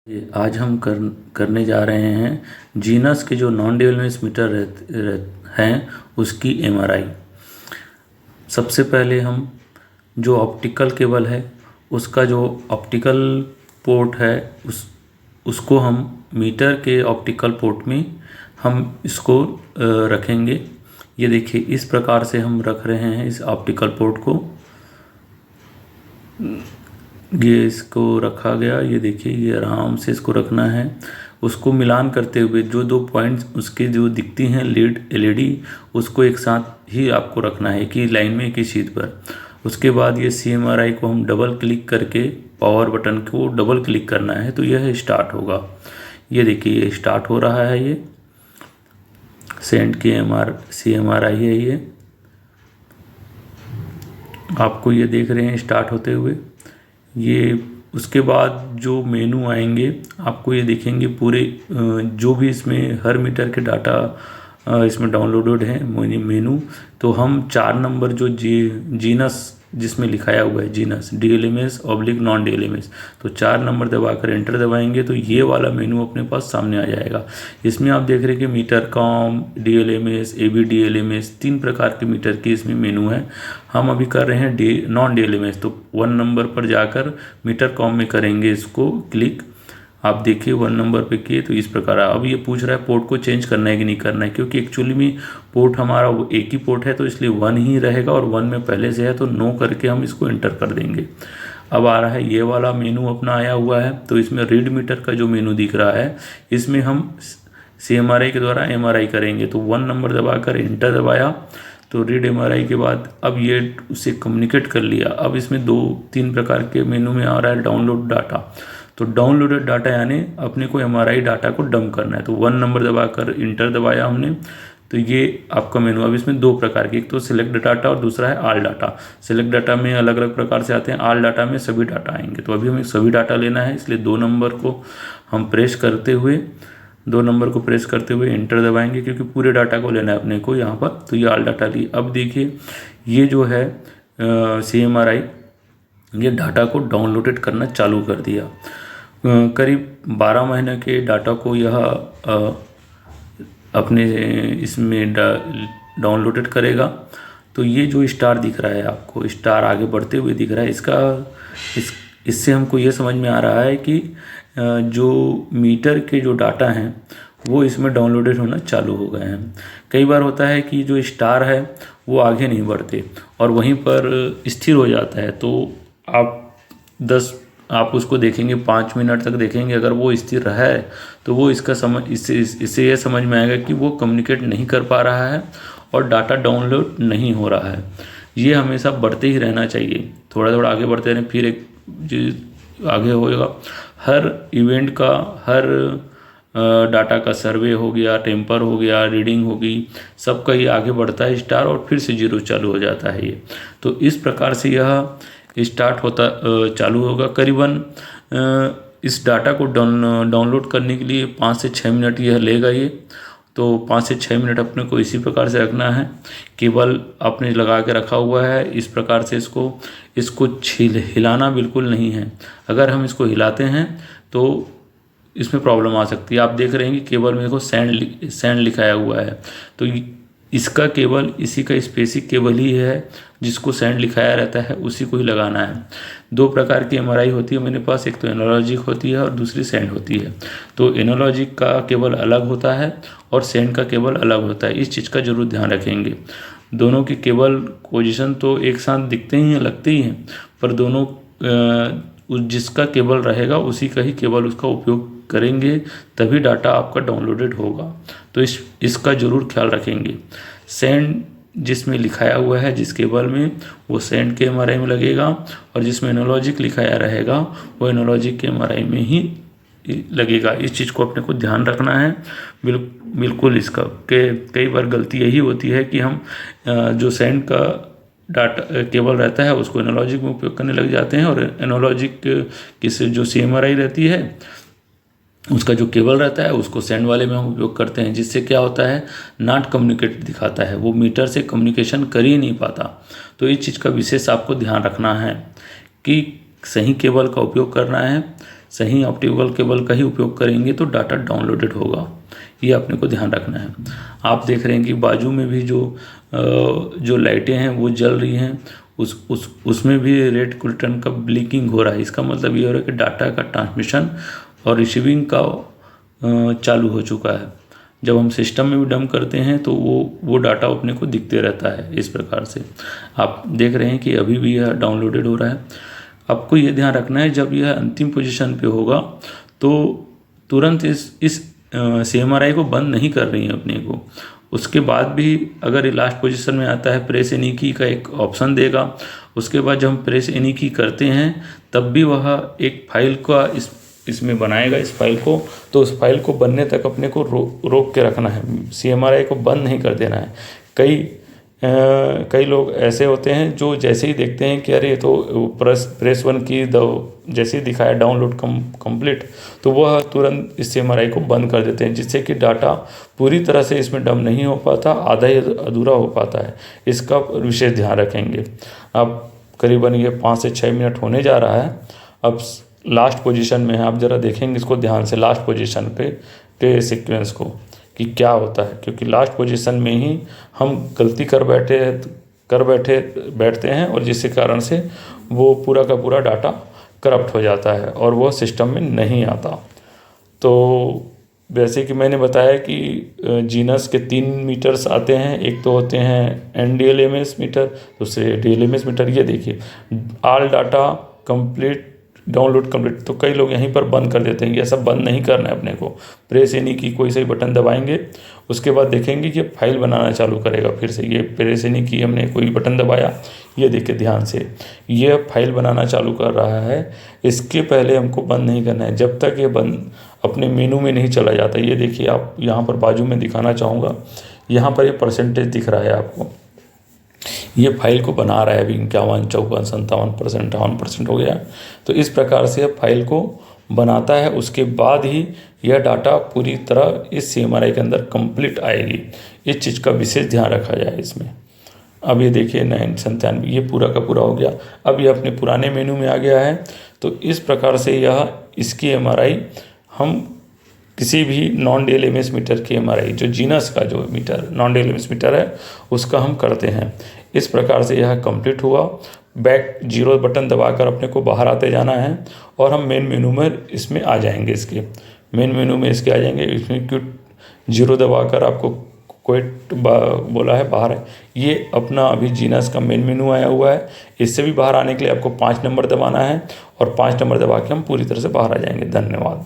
ये आज हम करने जा रहे हैं जीनस के जो नॉन डुअलेमिस मीटर हैं उसकी एमआरआई। सबसे पहले हम जो ऑप्टिकल केबल है उसका जो ऑप्टिकल पोर्ट है उसको हम मीटर के ऑप्टिकल पोर्ट में हम इसको रखेंगे। ये देखिए इस प्रकार से हम रख रहे हैं इस ऑप्टिकल पोर्ट को। ये इसको रखा गया, ये देखिए ये आराम से इसको रखना है। उसको मिलान करते हुए जो दो पॉइंट्स उसके जो दिखती हैं लीड एलईडी उसको एक साथ ही आपको रखना है कि लाइन में एक ही शीट पर। उसके बाद ये सीएमआरआई को हम डबल क्लिक करके पावर बटन को डबल क्लिक करना है तो यह स्टार्ट होगा। ये देखिए ये स्टार्ट हो रहा है। ये सेंट की सीएमआरआई है। ये आपको ये देख रहे हैं स्टार्ट होते हुए। ये उसके बाद जो मेनू आएंगे आपको ये दिखेंगे पूरे जो भी इसमें हर मीटर के डाटा इसमें डाउनलोडेड है मेनू। तो हम 4 नंबर जो जीनस जिसमें लिखाया हुआ है जीनस डीएलएमएस ऑब्लिक नॉन डीएलएमएस, तो 4 नंबर दबाकर एंटर दबाएंगे तो ये वाला मेनू अपने पास सामने आ जाएगा। इसमें आप देख रहे हैं कि मीटर कॉम डीएलएमएस एबी डीएलएमएस 3 प्रकार के मीटर की इसमें मेनू है। हम अभी कर रहे हैं नॉन डीएलएमएस, तो 1 नंबर पर जाकर मीटर कॉम में करेंगे इसको क्लिक। आप देखिए 1 नंबर पे किए तो इस प्रकार अब ये पूछ रहा है पोर्ट को चेंज करना है कि नहीं करना है, क्योंकि एक्चुअली में पोर्ट हमारा वो एक ही पोर्ट है तो इसलिए 1 ही रहेगा और 1 में पहले से है तो नो करके हम इसको एंटर कर देंगे। अब आ रहा है ये वाला मेनू अपना आया हुआ है। तो इसमें रीड मीटर का जो मेनू दिख रहा है इसमें हम सीएमआरआई के द्वारा एमआरआई करेंगे। तो 1 नंबर दबाकर एंटर दबाया तो रीड एमआरआई के बाद अब ये उससे कम्युनिकेट कर लिया। अब इसमें 2-3 प्रकार के मेनू में आ रहा है डाउनलोड डाटा। तो डाउनलोडेड डाटा यानी अपने को एमआरआई डाटा को डंप करना है। तो 1 नंबर दबाकर इंटर दबाया हमने तो ये आपका मेनू। अब इसमें 2 प्रकार के, एक तो सिलेक्ट डाटा और दूसरा है ऑल डाटा। सिलेक्ट डाटा में अलग अलग प्रकार से आते हैं, ऑल डाटा में सभी डाटा आएंगे। तो अभी हमें सभी डाटा लेना है इसलिए 2 नंबर को हम प्रेस करते हुए 2 नंबर को प्रेस करते हुए इंटर दबाएंगे क्योंकि पूरे डाटा को लेना है अपने को यहाँ पर। तो ये ऑल डाटा ली। अब देखिए ये जो है सीएमआरआई ये डाटा को डाउनलोडेड करना चालू कर दिया। करीब 12 महीने के डाटा को यह अपने इसमें डाउनलोडेड करेगा। तो ये जो स्टार दिख रहा है आपको, स्टार आगे बढ़ते हुए दिख रहा है, इससे हमको ये समझ में आ रहा है कि जो मीटर के जो डाटा हैं वो इसमें डाउनलोडेड होना चालू हो गए हैं। कई बार होता है कि जो स्टार है वो आगे नहीं बढ़ते और वहीं पर स्थिर हो जाता है। तो आप उसको देखेंगे 5 मिनट तक देखेंगे, अगर वो स्थिर है तो वो इससे ये समझ में आएगा कि वो कम्युनिकेट नहीं कर पा रहा है और डाटा डाउनलोड नहीं हो रहा है। ये हमेशा बढ़ते ही रहना चाहिए, थोड़ा थोड़ा आगे बढ़ते रहें फिर एक आगे होएगा। हर इवेंट का हर डाटा का सर्वे हो गया, टेम्पर हो गया, रीडिंग होगी, सबका ये आगे बढ़ता है स्टार और फिर से 0 चालू हो जाता है ये। तो इस प्रकार से यह स्टार्ट होता चालू होगा। करीबन इस डाटा को डाउनलोड करने के लिए 5 से 6 मिनट यह लेगा ये। तो 5 से 6 मिनट अपने को इसी प्रकार से रखना है। केबल आपने लगा के रखा हुआ है इस प्रकार से इसको हिलाना बिल्कुल नहीं है। अगर हम इसको हिलाते हैं तो इसमें प्रॉब्लम आ सकती है। आप देख रहे हैं कि केबल में देखो सैंड लिखाया हुआ है, तो इसका केबल इसी का स्पेसिक केबल ही है जिसको सैंड लिखाया रहता है, उसी को ही लगाना है। 2 प्रकार की एमआरआई होती है मेरे पास, एक तो एनालॉजिक होती है और दूसरी सैंड होती है। तो एनालॉजिक का केबल अलग होता है और सैंड का केबल अलग होता है, इस चीज़ का जरूर ध्यान रखेंगे। दोनों की केबल पोजीशन तो एक साथ दिखते ही हैं, लगते ही हैं, पर दोनों जिसका केबल रहेगा उसी का ही केबल उसका उपयोग करेंगे तभी डाटा आपका डाउनलोडेड होगा। तो इसका जरूर ख्याल रखेंगे। सेंड जिसमें लिखाया हुआ है जिस केबल में वो सेंड के एमआरआई में लगेगा और जिसमें एनालॉजिक लिखाया रहेगा वो एनालॉजिक के एमआरआई में ही लगेगा। इस चीज़ को अपने को ध्यान रखना है बिल्कुल। इसका कई बार गलती यही होती है कि हम जो सेंड का डाटा केबल रहता है उसको एनालॉजिक में उपयोग करने लग जाते हैं और एनालॉजिक जो सीएमआरआई रहती है उसका जो केबल रहता है उसको सेंड वाले में हम उपयोग करते हैं, जिससे क्या होता है नॉट कम्युनिकेट दिखाता है, वो मीटर से कम्युनिकेशन कर ही नहीं पाता। तो इस चीज़ का विशेष आपको ध्यान रखना है कि सही केबल का उपयोग करना है, सही ऑप्टिकल केबल का ही उपयोग करेंगे तो डाटा डाउनलोडेड होगा। ये अपने को ध्यान रखना है। आप देख रहे हैं कि बाजू में भी जो लाइटें हैं वो जल रही हैं, उसमें भी रेड कुलटन का ब्लिंकिंग हो रहा है। इसका मतलब ये हो रहा है कि डाटा का ट्रांसमिशन और रिसीविंग का चालू हो चुका है। जब हम सिस्टम में भी डंप करते हैं तो वो डाटा अपने को दिखते रहता है। इस प्रकार से आप देख रहे हैं कि अभी भी यह डाउनलोडेड हो रहा है। आपको ये ध्यान रखना है, जब यह अंतिम पोजीशन पे होगा तो तुरंत इस CMRI को बंद नहीं कर रही है अपने को। उसके बाद भी अगर ये लास्ट पोजीशन में आता है, प्रेस एनी की का एक ऑप्शन देगा। उसके बाद जब हम प्रेस एनी की करते हैं तब भी वह एक फाइल का इसमें बनाएगा इस फाइल को। तो उस फाइल को बनने तक अपने को रोक के रखना है, CMRI को बंद नहीं कर देना है। कई लोग ऐसे होते हैं जो जैसे ही देखते हैं कि अरे तो प्रेस 1 की जैसे ही दिखाया डाउनलोड कंप्लीट, तो वह तुरंत इस CMRI को बंद कर देते हैं, जिससे कि डाटा पूरी तरह से इसमें डंप नहीं हो पाता, आधा ही अधूरा हो पाता है। इसका विशेष ध्यान रखेंगे। अब करीबन ये 5 से 6 मिनट होने जा रहा है। अब लास्ट पोजीशन में है, आप ज़रा देखेंगे इसको ध्यान से, लास्ट पोजीशन पे सीक्वेंस को कि क्या होता है, क्योंकि लास्ट पोजीशन में ही हम गलती कर बैठते हैं और जिसके कारण से वो पूरा का पूरा डाटा करप्ट हो जाता है और वो सिस्टम में नहीं आता। तो वैसे कि मैंने बताया कि जीनस के 3 मीटर्स आते हैं। एक तो होते हैं NDLMS मीटर, दूसरे DLMS मीटर। ये देखिए, all data complete, download complete, तो कई लोग यहीं पर बंद कर देते हैं। ये सब बंद नहीं करना है अपने को। प्रेस एनी की कोई सही बटन दबाएंगे, उसके बाद देखेंगे कि फाइल बनाना चालू करेगा। फिर से ये प्रेस एनी की हमने कोई बटन दबाया, ये देखिए ध्यान से, ये फाइल बनाना चालू कर रहा है। इसके पहले हमको बंद नहीं करना है जब तक ये बंद अपने मेनू में नहीं चला जाता। ये देखिए, आप यहाँ पर बाजू में दिखाना चाहूँगा, यहाँ पर ये परसेंटेज दिख रहा है आपको। ये फाइल को बना रहा है अभी 51, 54, 57%, 58% हो गया। तो इस प्रकार से फाइल को बनाता है, उसके बाद ही यह डाटा पूरी तरह इस CMRI के अंदर कंप्लीट आएगी। इस चीज़ का विशेष ध्यान रखा जाए इसमें। अब ये देखिए 997, ये पूरा का पूरा हो गया। अब ये अपने पुराने मेनू में आ गया है। तो इस प्रकार से यह इसकी MRI हम किसी भी नॉन DLMS मीटर की MRI, जो जीनस का जो मीटर नॉन DLMS मीटर है उसका हम करते हैं। इस प्रकार से यह कंप्लीट हुआ। बैक 0 बटन दबाकर अपने को बाहर आते जाना है और हम मेन मेनू में इसमें आ जाएंगे। इसके मेन मेनू में इसके आ जाएंगे। इसमें क्विट 0 दबाकर आपको क्विट बोला है, बाहर है। ये अपना अभी जीनस का मेन मेनू आया हुआ है। इससे भी बाहर आने के लिए आपको 5 नंबर दबाना है और 5 नंबर दबा के हम पूरी तरह से बाहर आ जाएंगे। धन्यवाद।